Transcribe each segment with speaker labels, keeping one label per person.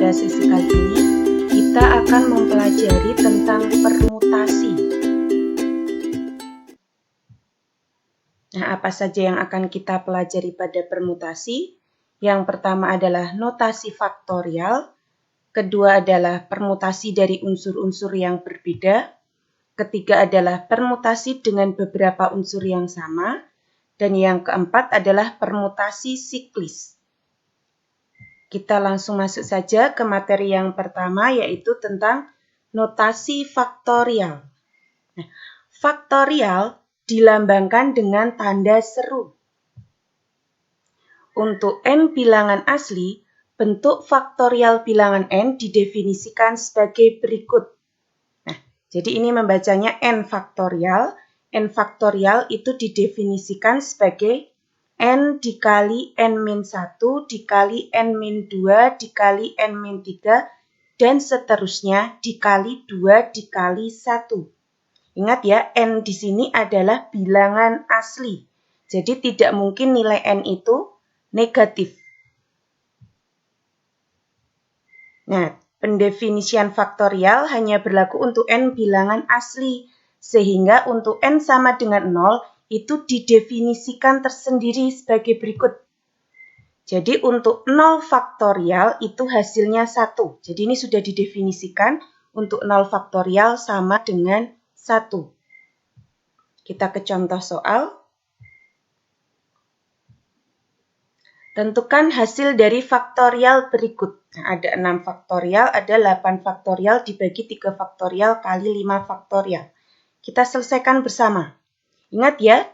Speaker 1: pada sesi kali ini kita akan mempelajari tentang permutasi. Nah, apa saja yang akan kita pelajari pada permutasi? Yang pertama adalah notasi faktorial, kedua adalah permutasi dari unsur-unsur yang berbeda, ketiga adalah permutasi dengan beberapa unsur yang sama, dan yang keempat adalah permutasi siklis. Kita langsung masuk saja ke materi yang pertama, yaitu tentang notasi faktorial. Nah, faktorial dilambangkan dengan tanda seru. Untuk n bilangan asli, bentuk faktorial bilangan n didefinisikan sebagai berikut. Nah, jadi ini membacanya n faktorial. N faktorial itu didefinisikan sebagai n dikali n-1 dikali n-2 dikali n-3 dan seterusnya dikali 2 dikali 1. Ingat ya, n di sini adalah bilangan asli. Jadi tidak mungkin nilai n itu negatif. Nah, pendefinisian faktorial hanya berlaku untuk n bilangan asli. Sehingga untuk n sama dengan 0, itu didefinisikan tersendiri sebagai berikut. Jadi untuk 0 faktorial itu hasilnya 1. Jadi ini sudah didefinisikan untuk 0 faktorial sama dengan 1. Kita ke contoh soal. Tentukan hasil dari faktorial berikut. Nah, ada 6 faktorial, ada 8 faktorial dibagi 3 faktorial kali 5 faktorial. Kita selesaikan bersama. Ingat ya,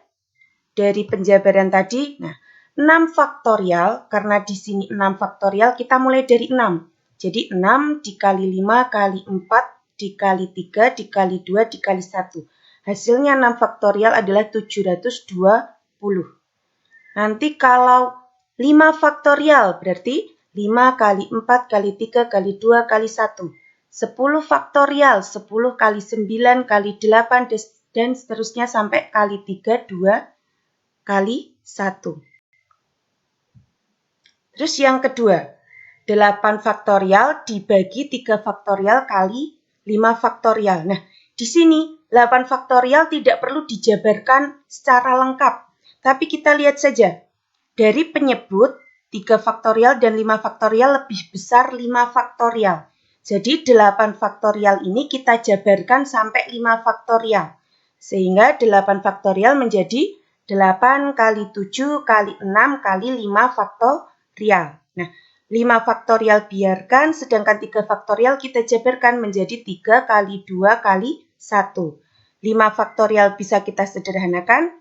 Speaker 1: dari penjabaran tadi, nah 6 faktorial, karena di sini 6 faktorial, kita mulai dari 6. Jadi 6 dikali 5 kali 4 dikali 3 dikali 2 dikali 1. Hasilnya 6 faktorial adalah 720. Nanti kalau 5 faktorial, berarti 5 kali 4 kali 3 kali 2 kali 1. 10 faktorial, 10 kali 9 kali 8 dan seterusnya sampai kali 3, 2 kali 1. Terus yang kedua, 8 faktorial dibagi 3 faktorial kali 5 faktorial. Nah, di sini 8 faktorial tidak perlu dijabarkan secara lengkap. Tapi kita lihat saja, dari penyebut 3 faktorial dan 5 faktorial lebih besar 5 faktorial. Jadi 8 faktorial ini kita jabarkan sampai 5 faktorial. Sehingga 8 faktorial menjadi 8 kali 7 kali 6 kali 5 faktorial. Nah, 5 faktorial biarkan, sedangkan 3 faktorial kita jabarkan menjadi 3 kali 2 kali 1. 5 faktorial bisa kita sederhanakan,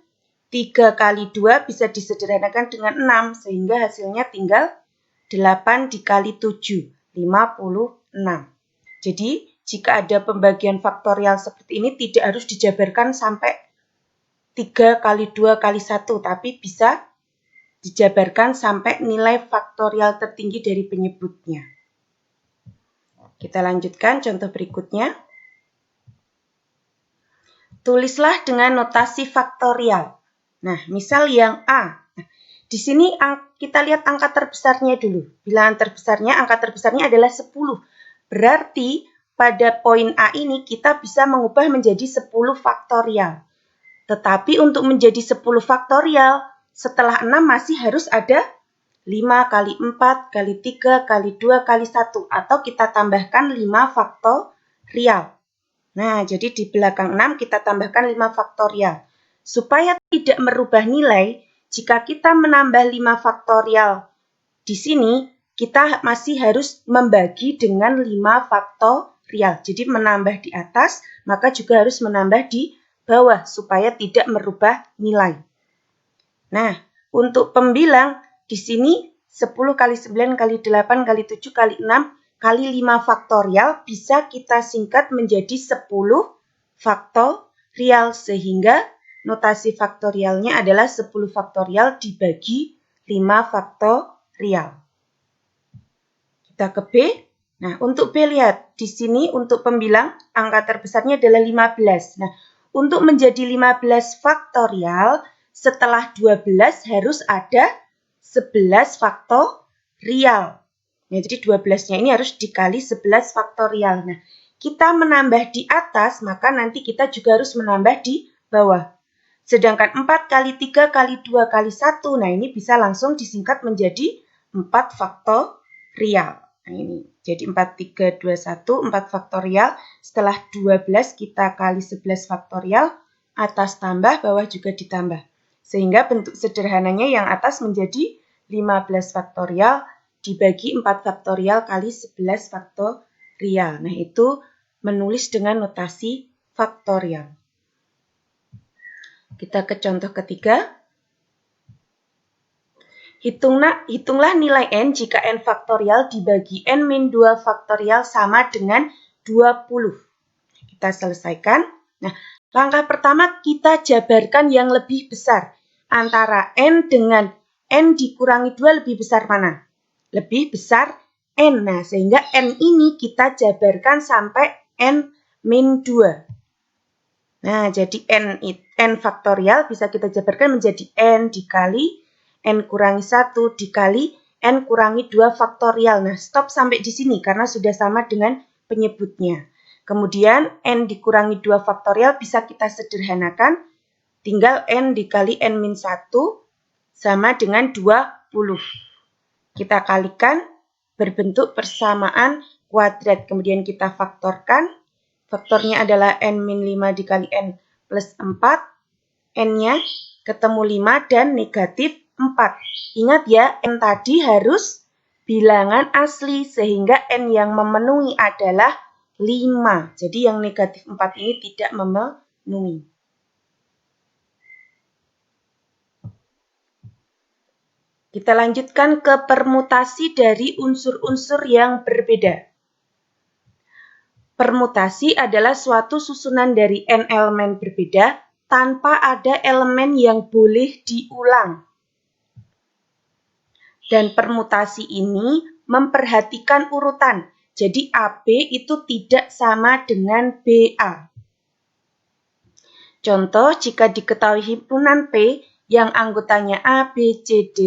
Speaker 1: 3 kali 2 bisa disederhanakan dengan 6, sehingga hasilnya tinggal 8 dikali 7, 56. Jadi, jika ada pembagian faktorial seperti ini, tidak harus dijabarkan sampai 3 kali 2 kali 1, tapi bisa dijabarkan sampai nilai faktorial tertinggi dari penyebutnya. Kita lanjutkan contoh berikutnya. Tulislah dengan notasi faktorial. Nah, misal yang A. Nah, di sini kita lihat angka terbesarnya dulu. Bilangan terbesarnya, angka terbesarnya adalah 10. Berarti pada poin A ini kita bisa mengubah menjadi 10 faktorial. Tetapi untuk menjadi 10 faktorial, setelah 6 masih harus ada 5 kali 4 kali 3 kali 2 kali 1. Atau kita tambahkan 5 faktorial. Nah, jadi di belakang 6 kita tambahkan 5 faktorial. Supaya tidak merubah nilai, jika kita menambah 5 faktorial di sini, kita masih harus membagi dengan 5 faktorial. Jadi menambah di atas, maka juga harus menambah di bawah supaya tidak merubah nilai. Nah, untuk pembilang di sini 10 kali 9 kali 8 kali 7 kali 6 kali 5 faktorial bisa kita singkat menjadi 10 faktorial, sehingga notasi faktorialnya adalah 10 faktorial dibagi 5 faktorial. Kita ke B. Nah, untuk B lihat, di sini untuk pembilang angka terbesarnya adalah 15. Nah, untuk menjadi 15 faktorial, setelah 12 harus ada 11 faktorial. Ya, jadi 12-nya ini harus dikali 11 faktorial. Nah, kita menambah di atas, maka nanti kita juga harus menambah di bawah. Sedangkan 4 kali 3 kali 2 kali 1, nah ini bisa langsung disingkat menjadi 4 faktorial. Nah ini, jadi 4, 3, 2, 1, 4 faktorial. Setelah 12 kita kali 11 faktorial, atas tambah, bawah juga ditambah. Sehingga bentuk sederhananya yang atas menjadi 15 faktorial dibagi 4 faktorial kali 11 faktorial. Nah itu menulis dengan notasi faktorial. Kita ke contoh ketiga. Hitunglah nilai n jika n faktorial dibagi n min 2 faktorial sama dengan 20. Kita selesaikan. Nah, langkah pertama kita jabarkan yang lebih besar. Antara n dengan n dikurangi 2 lebih besar mana? Lebih besar n. Nah, sehingga n ini kita jabarkan sampai n min 2. Nah, jadi n faktorial bisa kita jabarkan menjadi n dikali n kurangi 1 dikali n kurangi 2 faktorial. Nah, stop sampai di sini karena sudah sama dengan penyebutnya. Kemudian n dikurangi 2 faktorial bisa kita sederhanakan. Tinggal n dikali n min 1 sama dengan 20. Kita kalikan berbentuk persamaan kuadrat. Kemudian kita faktorkan. Faktornya adalah n min 5 dikali n plus 4. N-nya ketemu 5 dan negatif 4. Ingat ya, n tadi harus bilangan asli sehingga n yang memenuhi adalah 5. Jadi yang negatif 4 ini tidak memenuhi. Kita lanjutkan ke permutasi dari unsur-unsur yang berbeda. Permutasi adalah suatu susunan dari n elemen berbeda tanpa ada elemen yang boleh diulang. Dan permutasi ini memperhatikan urutan. Jadi AB itu tidak sama dengan BA. Contoh, jika diketahui himpunan P yang anggotanya A, B, C, D,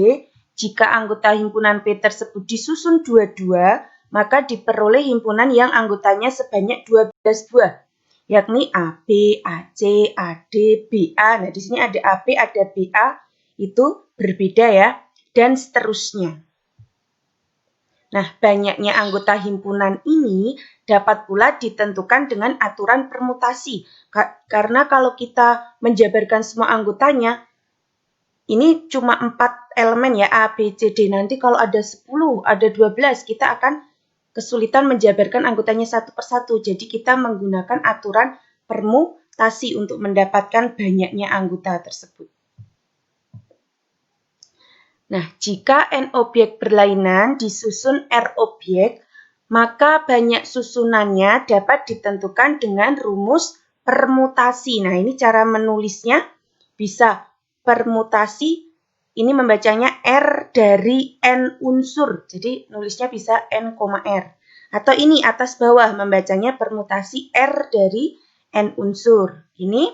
Speaker 1: jika anggota himpunan P tersebut disusun dua-dua, maka diperoleh himpunan yang anggotanya sebanyak 12 buah, yakni AB, AC, AD, BA. Nah, di sini ada AB, ada BA, itu berbeda ya, dan seterusnya. Nah, banyaknya anggota himpunan ini dapat pula ditentukan dengan aturan permutasi. Karena kalau kita menjabarkan semua anggotanya, ini cuma 4 elemen ya, A, B, C, D. Nanti kalau ada 10, ada 12, kita akan kesulitan menjabarkan anggotanya satu persatu. Jadi kita menggunakan aturan permutasi untuk mendapatkan banyaknya anggota tersebut. Nah, jika n objek berlainan disusun R objek, maka banyak susunannya dapat ditentukan dengan rumus permutasi. Nah, ini cara menulisnya bisa permutasi, ini membacanya R dari N unsur. Jadi nulisnya bisa N, R. Atau ini atas bawah membacanya permutasi R dari N unsur. Ini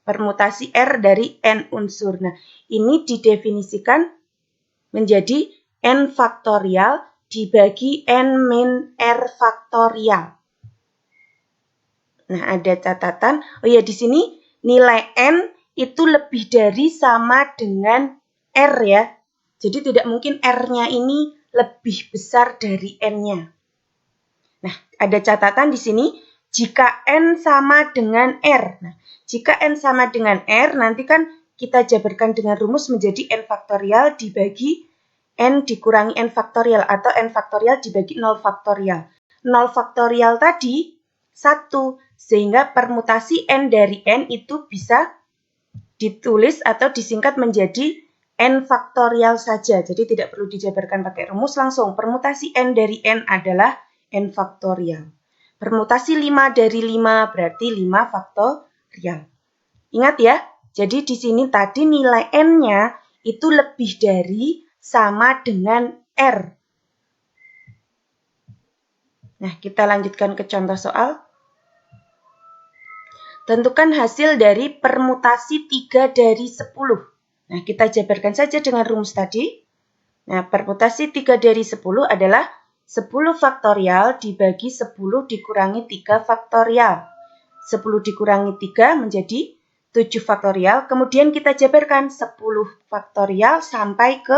Speaker 1: permutasi R dari N unsur. Nah, ini didefinisikan menjadi N faktorial dibagi N min R faktorial. Nah, ada catatan. Oh ya, di sini nilai N itu lebih dari sama dengan R ya. Jadi tidak mungkin R-nya ini lebih besar dari N-nya. Nah, ada catatan di sini jika N sama dengan R. Nah, jika N sama dengan R, nanti kan kita jabarkan dengan rumus menjadi N faktorial dibagi N dikurangi N faktorial atau N faktorial dibagi 0 faktorial. 0 faktorial tadi 1, sehingga permutasi N dari N itu bisa ditulis atau disingkat menjadi N faktorial saja. Jadi tidak perlu dijabarkan pakai rumus, langsung permutasi N dari N adalah N faktorial. Permutasi 5 dari 5 berarti 5 faktorial. Ingat ya, jadi di sini tadi nilai N-nya itu lebih dari sama dengan R. Nah, kita lanjutkan ke contoh soal. Tentukan hasil dari permutasi 3 dari 10. Nah, kita jabarkan saja dengan rumus tadi. Nah, permutasi 3 dari 10 adalah 10 faktorial dibagi 10 dikurangi 3 faktorial. 10 dikurangi 3 menjadi 7 faktorial. Kemudian kita jabarkan 10 faktorial sampai ke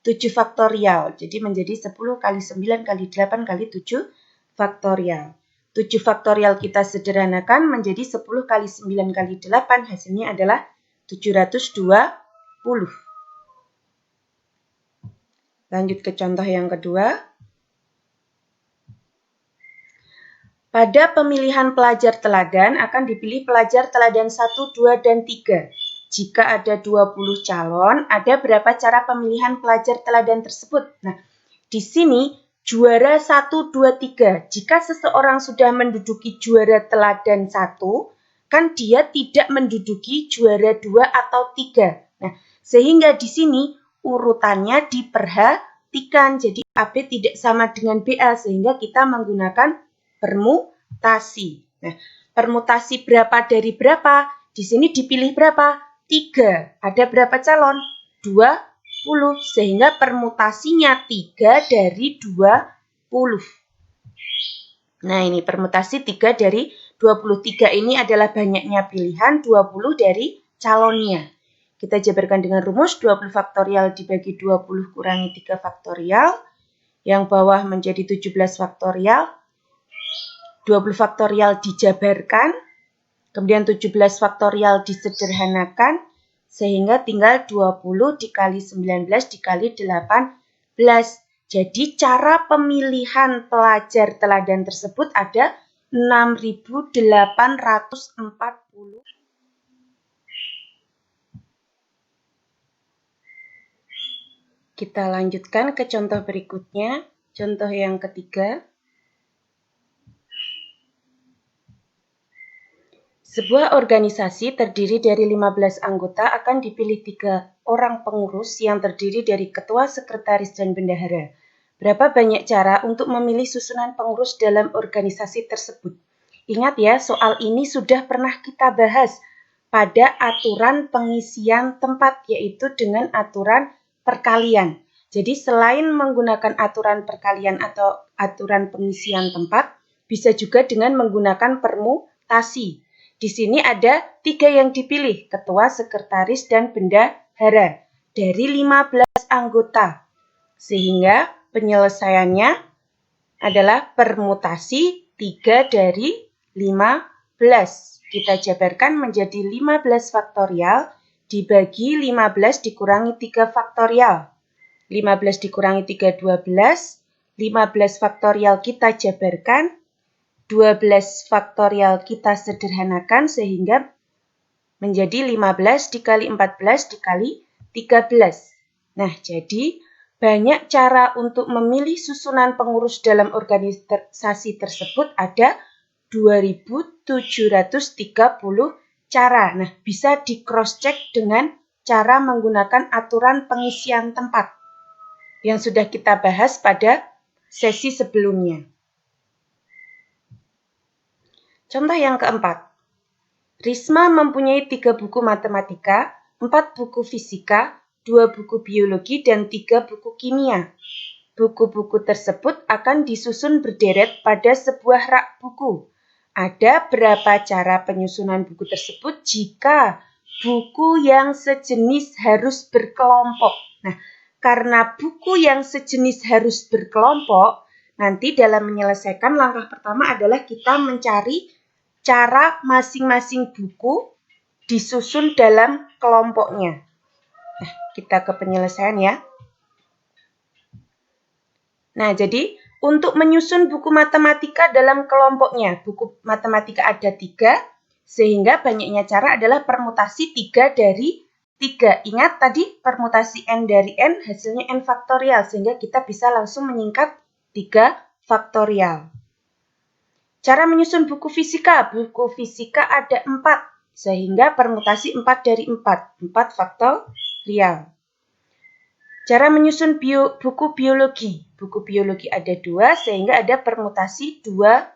Speaker 1: 7 faktorial. Jadi menjadi 10 kali 9 kali 8 kali 7 faktorial. 7 faktorial kita sederhanakan menjadi 10 kali 9 kali 8. Hasilnya adalah 720. Lanjut ke contoh yang kedua. Pada pemilihan pelajar teladan akan dipilih pelajar teladan 1, 2, dan 3. Jika ada 20 calon, ada berapa cara pemilihan pelajar teladan tersebut? Nah, di sini juara 1, 2, 3. Jika seseorang sudah menduduki juara teladan 1, kan dia tidak menduduki juara 2 atau 3. Nah, sehingga di sini urutannya diperhatikan. Jadi AB tidak sama dengan BA sehingga kita menggunakan permutasi. Nah, permutasi berapa dari berapa? Di sini dipilih berapa? 3. Ada berapa calon? 20. Sehingga permutasinya 3 dari 20. Nah, ini permutasi 3 dari 23 ini adalah banyaknya pilihan, 20 dari calonnya. Kita jabarkan dengan rumus 20 faktorial dibagi 20 kurangi 3 faktorial. Yang bawah menjadi 17 faktorial. 20 faktorial dijabarkan, kemudian 17 faktorial disederhanakan, sehingga tinggal 20 dikali 19 dikali 18. Jadi cara pemilihan pelajar teladan tersebut ada 6.840. Kita lanjutkan ke contoh berikutnya, contoh yang ketiga. Sebuah organisasi terdiri dari 15 anggota akan dipilih 3 orang pengurus yang terdiri dari ketua, sekretaris, dan bendahara. Berapa banyak cara untuk memilih susunan pengurus dalam organisasi tersebut? Ingat ya, soal ini sudah pernah kita bahas pada aturan pengisian tempat, yaitu dengan aturan perkalian. Jadi selain menggunakan aturan perkalian atau aturan pengisian tempat, bisa juga dengan menggunakan permutasi. Di sini ada 3 yang dipilih, ketua, sekretaris, dan bendahara dari 15 anggota. Sehingga penyelesaiannya adalah permutasi 3 dari 15. Kita jabarkan menjadi 15 faktorial dibagi 15 dikurangi 3 faktorial. 15 dikurangi 3, 12. 15 faktorial kita jabarkan. 12 faktorial kita sederhanakan sehingga menjadi 15 dikali 14 dikali 13. Nah, jadi banyak cara untuk memilih susunan pengurus dalam organisasi tersebut ada 2.730 cara. Nah, bisa di cross-check dengan cara menggunakan aturan pengisian tempat yang sudah kita bahas pada sesi sebelumnya. Contoh yang keempat, Risma mempunyai 3 buku matematika, 4 buku fisika, 2 buku biologi, dan 3 buku kimia. Buku-buku tersebut akan disusun berderet pada sebuah rak buku. Ada berapa cara penyusunan buku tersebut jika buku yang sejenis harus berkelompok? Nah, karena buku yang sejenis harus berkelompok, nanti dalam menyelesaikan langkah pertama adalah kita mencari cara masing-masing buku disusun dalam kelompoknya. Nah, kita ke penyelesaian ya. Nah, jadi untuk menyusun buku matematika dalam kelompoknya, buku matematika ada 3, sehingga banyaknya cara adalah permutasi 3 dari 3. Ingat tadi permutasi N dari N hasilnya N faktorial, sehingga kita bisa langsung menyingkat 3 faktorial. Cara menyusun buku fisika. Buku fisika ada 4, sehingga permutasi 4 dari 4. 4 faktorial. Cara menyusun buku biologi. Buku biologi ada 2, sehingga ada permutasi 2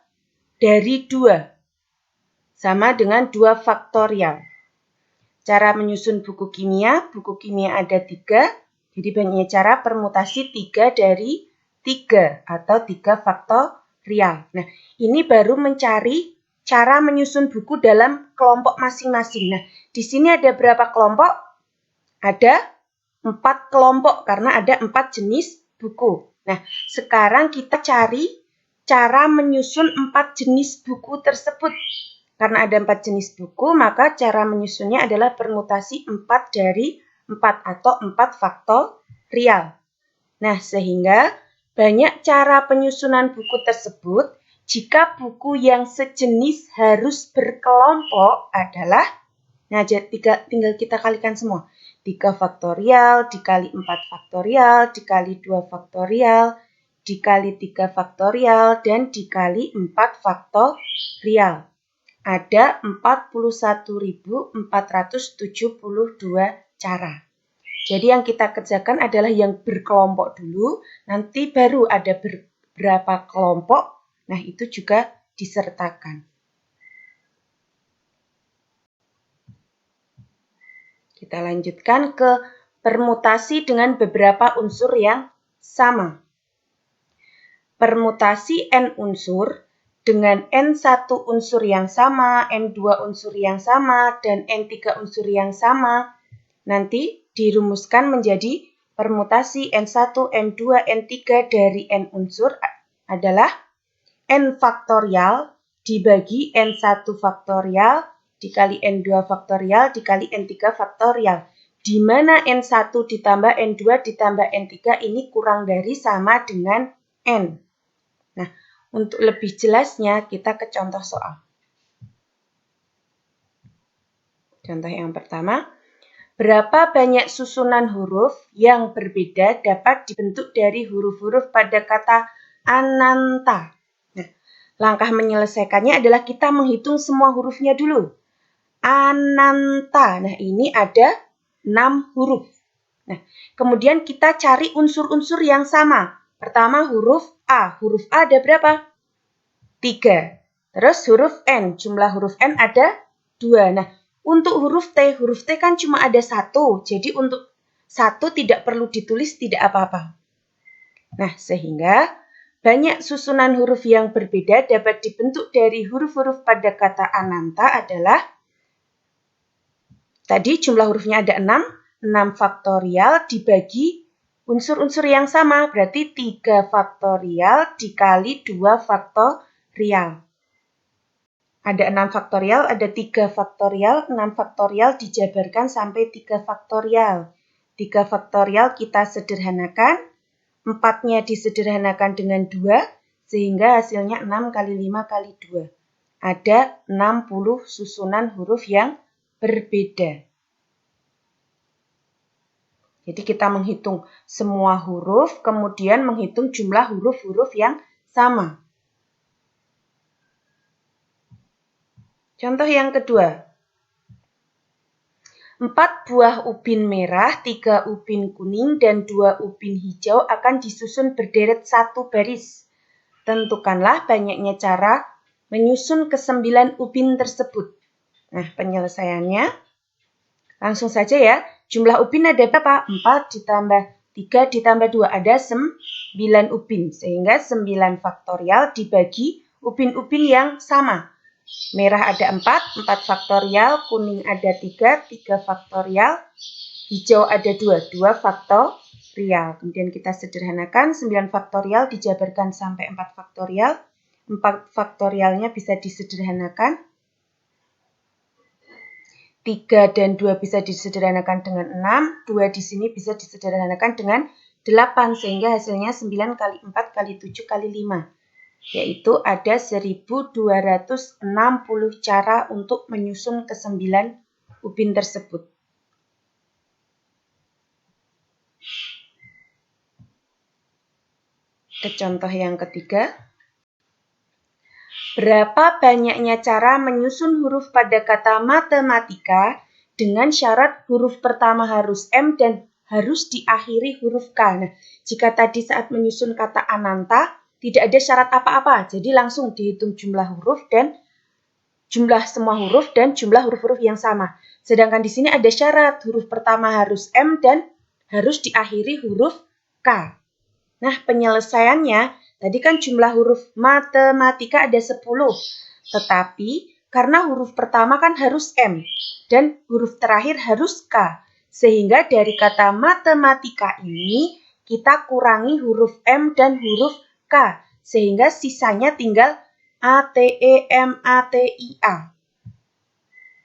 Speaker 1: dari 2. Sama dengan 2 faktorial. Cara menyusun buku kimia. Buku kimia ada 3, jadi banyaknya cara permutasi 3 dari 3 atau 3 faktorial. Nah, ini baru mencari cara menyusun buku dalam kelompok masing-masing. Nah, di sini ada berapa kelompok? Ada 4 kelompok karena ada 4 jenis buku. Nah, sekarang kita cari cara menyusun 4 jenis buku tersebut. Karena ada 4 jenis buku, maka cara menyusunnya adalah permutasi 4 dari 4 atau 4 faktorial. Nah, sehingga banyak cara penyusunan buku tersebut. Jika buku yang sejenis harus berkelompok adalah, nah tinggal kita kalikan semua. 3 faktorial dikali 4 faktorial dikali 2 faktorial dikali 3 faktorial dan dikali 4 faktorial. Ada 41.472 cara. Jadi yang kita kerjakan adalah yang berkelompok dulu, nanti baru ada beberapa kelompok, nah itu juga disertakan. Kita lanjutkan ke permutasi dengan beberapa unsur yang sama. Permutasi N unsur dengan N1 unsur yang sama, N2 unsur yang sama, dan N3 unsur yang sama, nanti dirumuskan menjadi permutasi N1, N2, N3 dari N unsur adalah N faktorial dibagi N1 faktorial dikali N2 faktorial dikali N3 faktorial. Di mana N1 ditambah N2 ditambah N3 ini kurang dari sama dengan N. Nah, untuk lebih jelasnya kita ke contoh soal. Contoh yang pertama, berapa banyak susunan huruf yang berbeda dapat dibentuk dari huruf-huruf pada kata Ananta? Nah, langkah menyelesaikannya adalah kita menghitung semua hurufnya dulu. Ananta, nah ini ada 6 huruf. Nah, kemudian kita cari unsur-unsur yang sama. Pertama huruf A. Huruf A ada berapa? 3. Terus huruf N. Jumlah huruf N ada 2. Nah, untuk huruf T kan cuma ada 1. Jadi untuk 1 tidak perlu ditulis, tidak apa-apa. Nah, sehingga banyak susunan huruf yang berbeda dapat dibentuk dari huruf-huruf pada kata Ananta adalah, tadi jumlah hurufnya ada 6. 6 faktorial dibagi unsur-unsur yang sama, berarti 3 faktorial dikali 2 faktorial. Ada 6 faktorial, ada 3 faktorial, 6 faktorial dijabarkan sampai 3 faktorial. 3 faktorial kita sederhanakan, 4-nya disederhanakan dengan 2, sehingga hasilnya 6 kali 5 kali 2. Ada 60 susunan huruf yang berbeda. Jadi kita menghitung semua huruf, kemudian menghitung jumlah huruf-huruf yang sama. Contoh yang kedua. 4 buah ubin merah, 3 ubin kuning, dan 2 ubin hijau akan disusun berderet satu baris. Tentukanlah banyaknya cara menyusun ke-9 ubin tersebut. Nah, penyelesaiannya langsung saja ya. Jumlah ubin ada berapa? 4 ditambah 3 ditambah 2. Ada 9 ubin. Sehingga 9 faktorial dibagi ubin-ubin yang sama. Merah ada 4 faktorial. Kuning ada 3 faktorial. Hijau ada 2 faktorial. Kemudian kita sederhanakan. 9 faktorial dijabarkan sampai 4 faktorial. 4 faktorialnya bisa disederhanakan. 3 dan 2 bisa disederhanakan dengan 6, 2 di sini bisa disederhanakan dengan 8, sehingga hasilnya 9 kali 4 kali 7 kali 5. Yaitu ada 1260 cara untuk menyusun ke-9 ubin tersebut. Ke contoh yang ketiga. Berapa banyaknya cara menyusun huruf pada kata matematika dengan syarat huruf pertama harus M dan harus diakhiri huruf K. Nah, jika tadi saat menyusun kata Ananta tidak ada syarat apa-apa, jadi langsung dihitung jumlah huruf dan jumlah semua huruf dan jumlah huruf-huruf yang sama. Sedangkan di sini ada syarat huruf pertama harus M dan harus diakhiri huruf K. Nah, penyelesaiannya, tadi kan jumlah huruf matematika ada 10. Tetapi, karena huruf pertama kan harus M, dan huruf terakhir harus K. Sehingga dari kata matematika ini, kita kurangi huruf M dan huruf K. Sehingga sisanya tinggal ATEMATIA.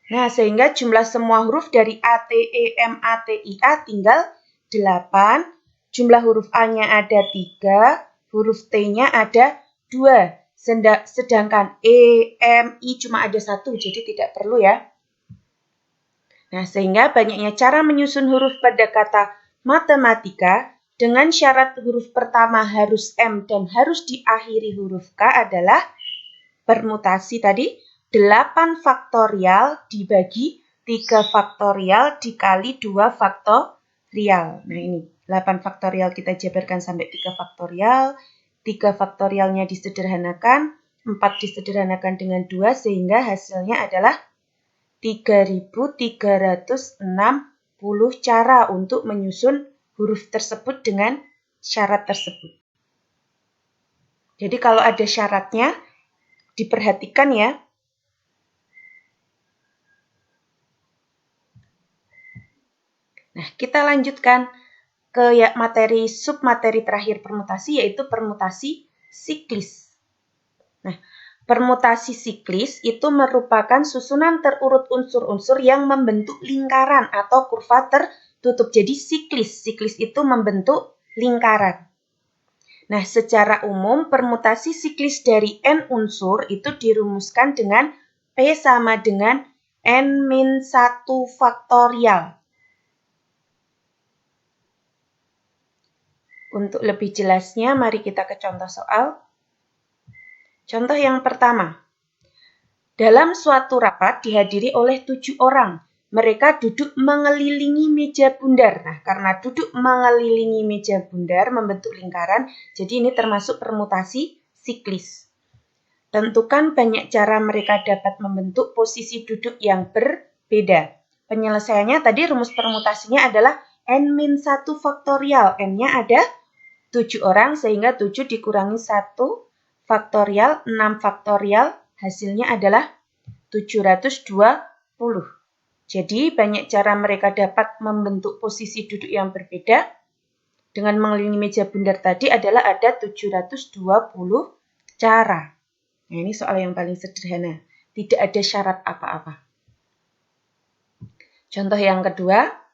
Speaker 1: Nah, sehingga jumlah semua huruf dari ATEMATIA tinggal 8. Jumlah huruf A-nya ada 3, huruf T-nya ada 2. Sedangkan E, M, I cuma ada 1, jadi tidak perlu ya. Nah, sehingga banyaknya cara menyusun huruf pada kata matematika dengan syarat huruf pertama harus M dan harus diakhiri huruf K adalah permutasi tadi 8 faktorial dibagi 3 faktorial dikali 2 faktorial. Nah ini 8 faktorial kita jabarkan sampai 3 faktorial. 3 faktorialnya disederhanakan, 4 disederhanakan dengan 2 sehingga hasilnya adalah 3.360 cara untuk menyusun huruf tersebut dengan syarat tersebut. Jadi kalau ada syaratnya, diperhatikan ya. Nah, kita lanjutkan ke materi submateri terakhir permutasi, yaitu permutasi siklis. Nah, permutasi siklis itu merupakan susunan terurut unsur-unsur yang membentuk lingkaran atau kurva tertutup. Jadi siklis itu membentuk lingkaran. Nah, secara umum permutasi siklis dari N unsur itu dirumuskan dengan P sama dengan N-1 faktorial. Untuk lebih jelasnya, mari kita ke contoh soal. Contoh yang pertama. Dalam suatu rapat dihadiri oleh 7 orang. Mereka duduk mengelilingi meja bundar. Nah, karena duduk mengelilingi meja bundar membentuk lingkaran, jadi ini termasuk permutasi siklis. Tentukan banyak cara mereka dapat membentuk posisi duduk yang berbeda. Penyelesaiannya tadi rumus permutasinya adalah N-1 faktorial. N-nya ada 7 orang sehingga 7 dikurangi 1 faktorial, 6 faktorial, hasilnya adalah 720. Jadi banyak cara mereka dapat membentuk posisi duduk yang berbeda. Dengan mengelilingi meja bundar tadi adalah ada 720 cara. Nah, ini soal yang paling sederhana. Tidak ada syarat apa-apa. Contoh yang kedua.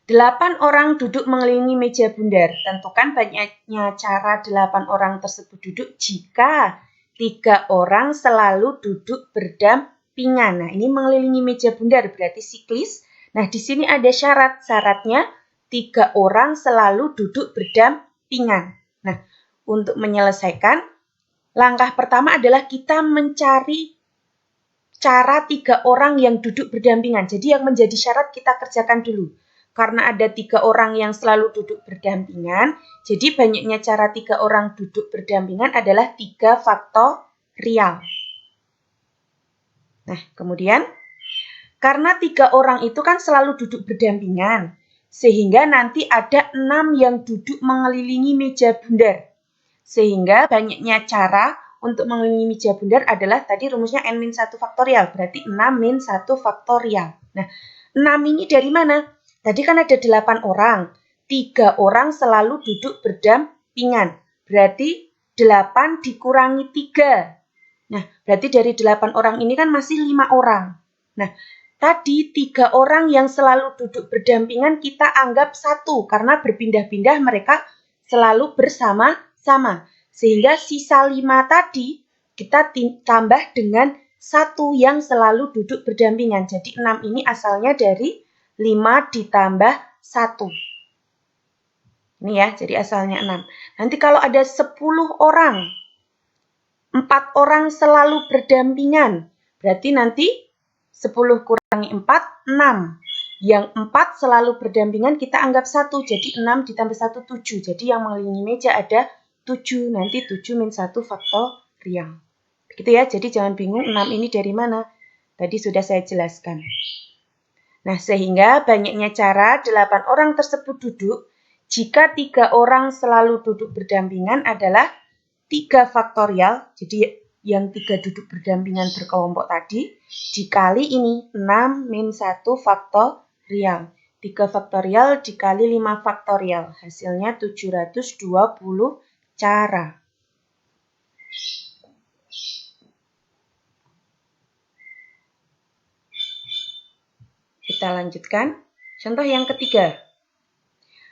Speaker 1: 8 orang duduk mengelilingi meja bundar. Tentukan banyaknya cara 8 orang tersebut duduk jika 3 orang selalu duduk berdampingan. Nah, ini mengelilingi meja bundar berarti siklis. Nah, di sini ada syarat. Syaratnya 3 orang selalu duduk berdampingan. Nah, untuk menyelesaikan, langkah pertama adalah kita mencari cara 3 orang yang duduk berdampingan. Jadi yang menjadi syarat kita kerjakan dulu. Karena ada 3 orang yang selalu duduk berdampingan, jadi banyaknya cara 3 orang duduk berdampingan adalah 3 faktorial. Nah, kemudian, karena 3 orang itu kan selalu duduk berdampingan, sehingga nanti ada 6 yang duduk mengelilingi meja bundar. Sehingga banyaknya cara untuk mengelilingi meja bundar adalah tadi rumusnya N-1 faktorial, berarti 6-1 faktorial. Nah, 6 ini dari mana? Tadi kan ada 8 orang, 3 orang selalu duduk berdampingan, berarti 8 dikurangi 3. Nah, berarti dari 8 orang ini kan masih 5 orang. Nah, tadi 3 orang yang selalu duduk berdampingan kita anggap 1, karena berpindah-pindah mereka selalu bersama-sama. Sehingga sisa 5 tadi kita tambah dengan 1 yang selalu duduk berdampingan. Jadi 6 ini asalnya dari 5 ditambah 1. Ini ya, jadi asalnya 6. Nanti kalau ada 10 orang, 4 orang selalu berdampingan, berarti nanti 10 kurangi 4, 6. Yang 4 selalu berdampingan kita anggap 1, jadi 6 ditambah 1, 7. Jadi yang mengelilingi meja ada 7, nanti 7-1 faktorial. Begitu ya, jadi jangan bingung 6 ini dari mana. Tadi sudah saya jelaskan. Nah, sehingga banyaknya cara 8 orang tersebut duduk jika 3 orang selalu duduk berdampingan adalah 3 faktorial, jadi yang 3 duduk berdampingan berkelompok tadi, dikali ini 6 min 1 faktorial. 3 faktorial dikali 5 faktorial, hasilnya 720 cara. Kita lanjutkan. Contoh yang ketiga.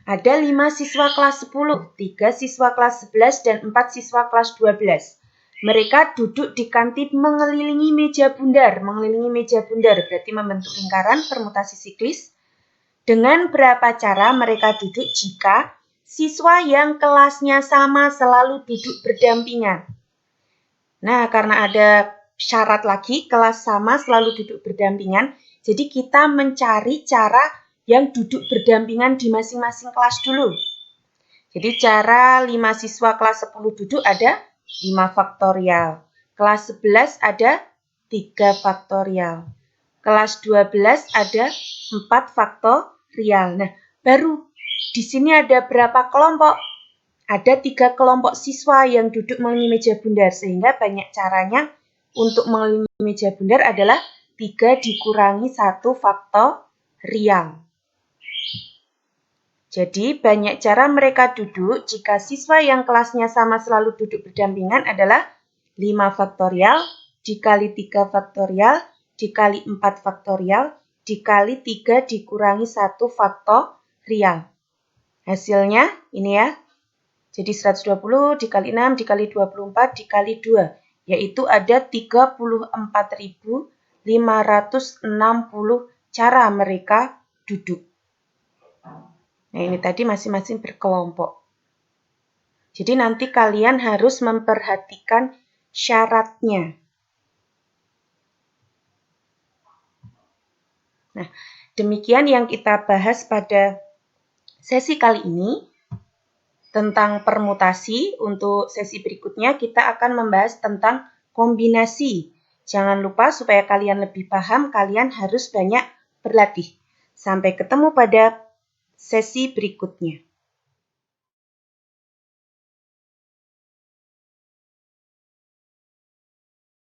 Speaker 1: Ada 5 siswa kelas 10, 3 siswa kelas 11, dan 4 siswa kelas 12. Mereka duduk di kantin mengelilingi meja bundar. Mengelilingi meja bundar berarti membentuk lingkaran permutasi siklis. Dengan berapa cara mereka duduk jika siswa yang kelasnya sama selalu duduk berdampingan? Nah, karena ada syarat lagi, kelas sama selalu duduk berdampingan, jadi kita mencari cara yang duduk berdampingan di masing-masing kelas dulu. Jadi cara 5 siswa kelas 10 duduk ada 5 faktorial. Kelas 11 ada 3 faktorial. Kelas 12 ada 4 faktorial. Nah, baru di sini ada berapa kelompok? Ada 3 kelompok siswa yang duduk mengelilingi meja bundar, sehingga banyak caranya untuk mengelilingi meja bundar adalah 3 dikurangi 1 faktorial. Jadi, banyak cara mereka duduk jika siswa yang kelasnya sama selalu duduk berdampingan adalah 5 faktorial, dikali 3 faktorial, dikali 4 faktorial, dikali 3 dikurangi 1 faktorial. Hasilnya ini ya. Jadi 120 dikali 6 dikali 24 dikali 2, yaitu ada 34.560 cara mereka duduk. Nah, ini tadi masing-masing berkelompok. Jadi nanti kalian harus memperhatikan syaratnya. Nah, demikian yang kita bahas pada sesi kali ini tentang permutasi. Untuk sesi berikutnya kita akan membahas tentang kombinasi. Jangan lupa supaya kalian lebih paham, kalian harus banyak berlatih. Sampai ketemu pada sesi berikutnya.